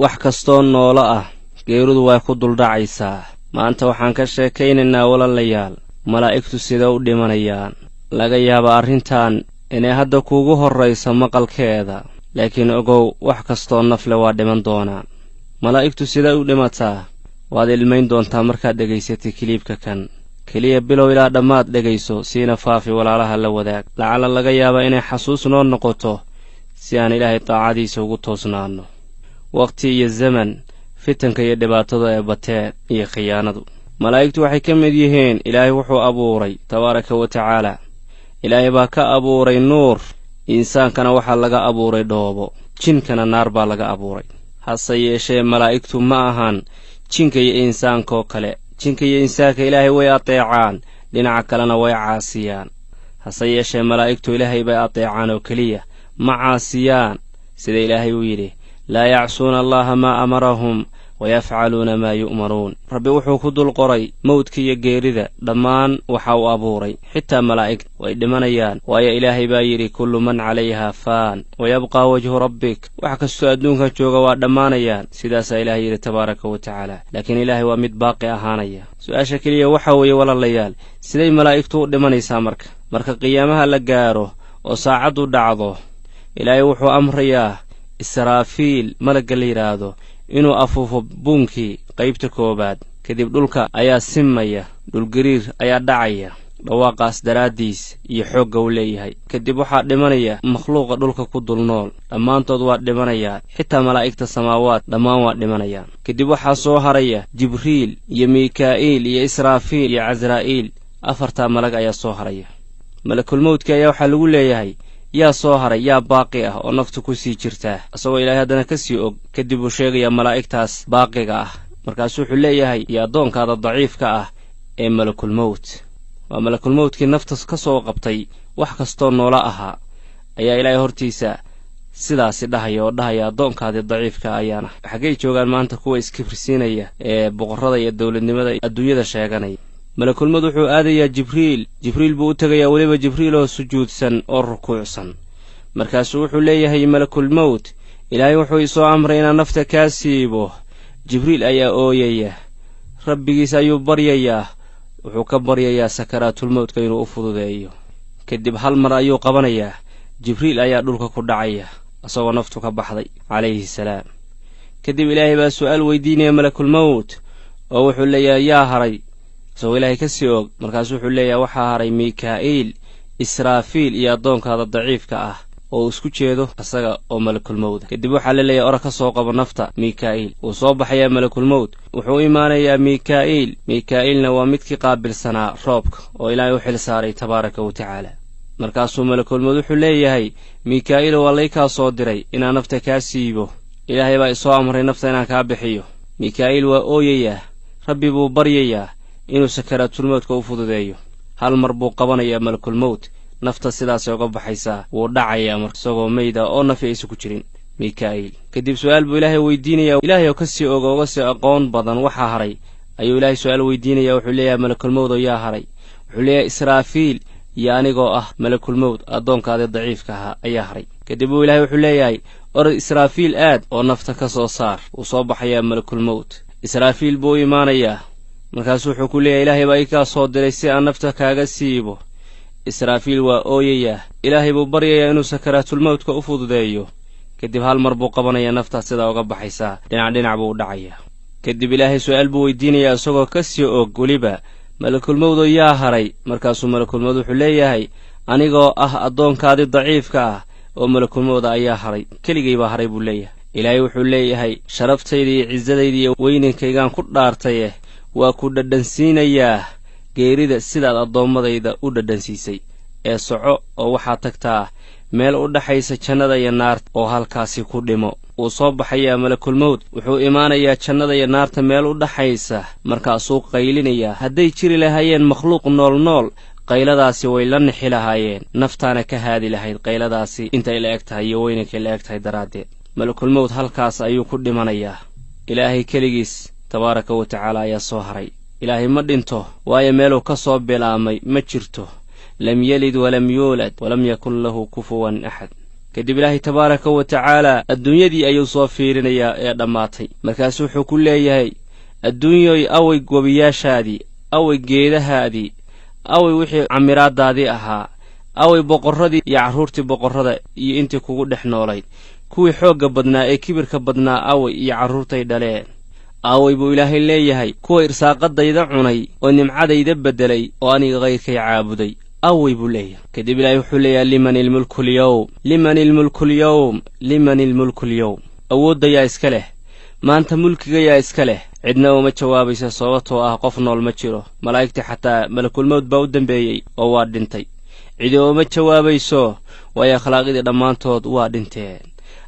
wax kastoo noolo ah geeridu way ku duldhacaysaa. maanta waxaan ka sheekaynaynaa walaalayaal malaa'igtu sida u dhimanayaan. laga yaaba arrintan inay hadda kuugu horrayso maqalkeeda, laakiin ogow wax kastoo nafle waa dhiman doonaa. malaa'igtu sida u dhimataa waad ilmayn doontaa markaad dhegaysatay kiliibka kan. keliya bilow ilaa dhammaad dhegayso, siina faafi walaalaha la wadaag. lacala laga yaaba inay xasuus noo noqoto si aan ilaahay daacadiisa ugu toosnaanno. waqti iyo zaman fitanka iyo dhibaatada ee bateen iyo khiyaanadu. malaa'igtu waxay ka mid yihiin ilaahay wuxuu abuuray tabaaraka wa tacaala. ilaahay baa ka abuuray nuur, insaankana waxaa laga abuuray dhoobo, jinkana naar baa laga abuuray. hase yeeshee malaa'igtu ma ahan jinka iyo insaankoo kale. jinka iyo insaanka ilaahay way ateecaan, dhinaca kalena way caasiyaan. hase yeeshee malaa'igtu ilaahay bay ateecaan oo keliya, ma caasiyaan. sida ilaahay uu yidhi, laa yacsuuna allaha maa amarahum wayafcaluuna maa yu'maruun. rabbi wuxuu ku dul qoray mawdka iyo geerida dhammaan waxa uu abuuray. xitaa malaa'igta way dhimanayaan, waayo ilaahay baa yidhi kullu man calayhaa faan wayabqaa wajhu rabbik. wax kastoo adduunka jooga waa dhammaanayaan. sidaasaa ilaahay yidhi tabaaraka wa tacaala. laakiin ilaahay waa mid baaqi ahaanaya. su-aasha keliya waxa weeye walaalayaal, siday malaa'igtu u dhimanaysaa marka qiyaamaha la gaaro oo saacaddu dhacdo? ilaahay wuxuu amrayaa israafiil malagga la yidhaahdo inuu afuufo buunkii qaybta koowaad. kadib dhulka ayaa simaya, dhulgariir ayaa dhacaya dhawaaqaas daraaddiis iyo xoogga uu leeyahay. kadib waxaa dhimanaya makhluuqa dhulka ku dul nool, dhammaantood waa dhimanayaan. xitaa malaa'igta samaawaad dhammaan waa dhimanayaan. kadib waxaa soo haraya jibriil iyo miikaa'iil iyo israafiil iyo casraa'iil. afartaa malag ayaa soo haraya. malakulmawdka ayaa waxaa lagu leeyahay, yaa soo haray, yaa baaqi ah oo naftu ku sii jirtaa, isagoo ilaahay haddana ka sii og. kadib uu sheegayaa malaa'igtaas baaqiga ah. markaasuu wuxuu leeyahay, iyo addoonkaada daciifka ah ee malakulmawt. waa malakulmawtkii naftas ka soo qabtay wax kastoo noola ahaa, ayaa ilaahay hortiisa sidaasi dhahaya oo dhahaya addoonkaadii daciifka ayaana. xaggay joogaan maanta kuwa iskifrisiinaya ee boqorrada iyo dowladnimada adduunyada sheeganaya? malakulmawd wuxuu aadayaa jibriil buu u tegayaa, weliba jibriil oo sujuudsan oo rukuucsan. markaasuu wuxuu leeyahay malakulmawd, ilaahay wuxuu isoo amray inaan nafta kaa siibo. jibriil ayaa ooyaya, rabbigiis ayuu baryayaa, wuxuu ka baryayaa sakaraatulmawdka inuu u fududeeyo. kadib hal mar ayuu qabanayaa, jibriil ayaa dhulka ku dhacaya isagoo naftu ka baxday calayhi salaam. kadib ilaahay baa su'aal weydiinaya malakulmawd oo wuxuu leeyahay, yaa haray? isagoo ilaahay ka sii og. markaasuu wuxuu leeyahay, waxaa haray miikaa'iil, israafiil iyo addoonkaada daciifka ah, oo uu isku jeedo isaga oo malakulmawda. kadib waxaa la leeyahay, ora ka soo qabo nafta miikaa'iil. wuu soo baxayaa malakulmawd, wuxuu u imaanayaa miikaa'iil. miikaa'iilna waa midkii qaabilsanaa roobka oo ilaahay u xil saaray tabaaraka wa tacaala. markaasuu malakulmawd wuxuu leeyahay, miikaa'iil waa laykaa soo diray inaan nafta kaa siibo. ilaahay baa isoo amray nafta inaan kaa bixiyo. miikaa'iil waa ooyayaa, rabbi buu baryayaa inuu sakaraatulmawdka u fududeeyo. hal mar buu qabanayaa malakulmawd, nafta sidaasay uga baxaysaa. wuu dhacayaa marka isagoo mayda oo nafi aysa ku jirin miikaa'iil. kadib su'aal buu ilaahay weydiinayaa. ilaahay oo ka sii og oo uga sii aqoon badan waxaa haray ayuu ilaahay su'aal weydiinayaa. wuxuu leeyahay, malakulmawd oo yaa haray? wuxuu leeyahay, israafiil iyo anigoo ah malakulmawd addoonkaadii daciifka ahaa ayaa haray. kadib uu ilaahay wuxuu leeyahay, orod israafiil aad oo nafta ka soo saar. wuu soo baxayaa malakulmawd. israafiil buu u imaanayaa. markaasuu wuxuu ku leeyahay, ilaahay baa ii kaa soo diray si aan nafta kaaga siibo. israafiil waa ooyayaa, ilaahay buu baryayaa inuu sakaraatulmawdka u fududeeyo. kadib hal mar buu qabanayaa, naftaas sidaa uga baxaysaa, dhinac buu u dhacayaa. kadib ilaahay su'aal buu weydiinayaa isagoo ka sii og weliba, malakulmawd oo yaa haray? markaasuu malakulmawd wuxuu leeyahay, anigoo ah addoonkaadii daciifka ah oo malakulmawda ayaa haray, keligay baa haray buu leeyahay. ilaahay wuxuu leeyahay, sharaftayda iyo cisadayda iyo weynankaygaan ku dhaartaye waa ku dhadhansiinayaa geerida sidaad addoommadayda u dhadhansiisay. ee soco oo waxaad tagtaa meel u dhaxaysa jannada iyo naarta oo halkaasi ku dhimo. wuu soo baxayaa malakulmawd, wuxuu imaanayaa jannada iyo naarta meel u dhaxaysa. markaasuu qaylinayaa. hadday jiri lahaayeen makhluuq nool qayladaasi way la nixi lahaayeen, naftaana ka haadi lahayd qayladaasi intay la eg tahay iyo weynankay la eg tahay daraaddeed. malakulmawd halkaas ayuu ku dhimanayaa. ilaahay keligiis tabaaraka wa tacaala ayaa soo haray. ilaahay ma dhinto, waayo meeluu ka soo bilaamay ma jirto. lam yalid walam yuulad walam yakun lahu kufuwan axad. kadib ilaahay tabaaraka wa tacaala adduunyadii ayuu soo fiirinayaa ee dhammaatay markaasuu wuxuu ku leeyahay adduunyoy away gobiyaashaadii away geedahaadii away wixii camiraadaadii ahaa away boqorradii iyo carruurtii boqorrada iyo intii kugu dhex noolayd kuwii xoogga badnaa ee kibirka badnaa away iyo carruurtay dhaleen aaway buu ilaahay leeyahay kuwa irsaaqadayda cunay oo nimcadayda beddelay oo aniga kayrkay caabuday away buu leeyahay kadib ilaahay wuxuu leeyahay liman ilmulku lyowm liman ilmulku lyowm liman ilmulku lyowm awooddayaa iska leh maanta mulkigayaa iska leh cidna uma jawaabaysa sababtoo ah qof nool ma jiro malaa'igtii xataa malakulmawd baa u dambeeyey oo waa dhintay cidi uma jawaabayso waayo akhlaaqidii dhammaantood waa dhinteen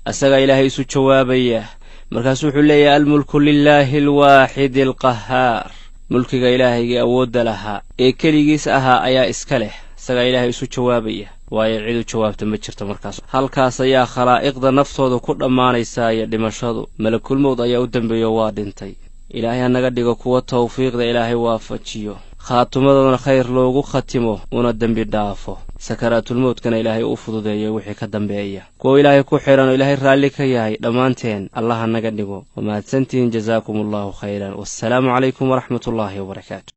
asagaa ilaahay isu jawaabaya markaasuu wuxuu leeyahay almulku lilaahi alwaaxidi alqahaar mulkiga ilaahaygii awoodda lahaa ee keligiis ahaa ayaa iska leh isagaa ilaahay isu jawaabaya waayo cid u jawaabta ma jirto markaas halkaas ayaa khalaa'iqda naftooda ku dhammaanaysaa iyo dhimashadu malakulmawd ayaa u dambeeyo waa dhintay ilaahay hanaga dhigo kuwa tawfiiqda ilaahay waafajiyo khaatumadoodana khayr loogu khatimo una dembi dhaafo sakaraatulmawdkana ilaahay u fududeeyo wixii ka dambeeya kuwa ilaahay ku xidhan oo ilaahay raalli ka yahay dhammaanteen allah hanaga dhigo wamahadsantihiin jazaakum allahu khayran wassalaamu calaykum waraxmatullaahi wabarakaatu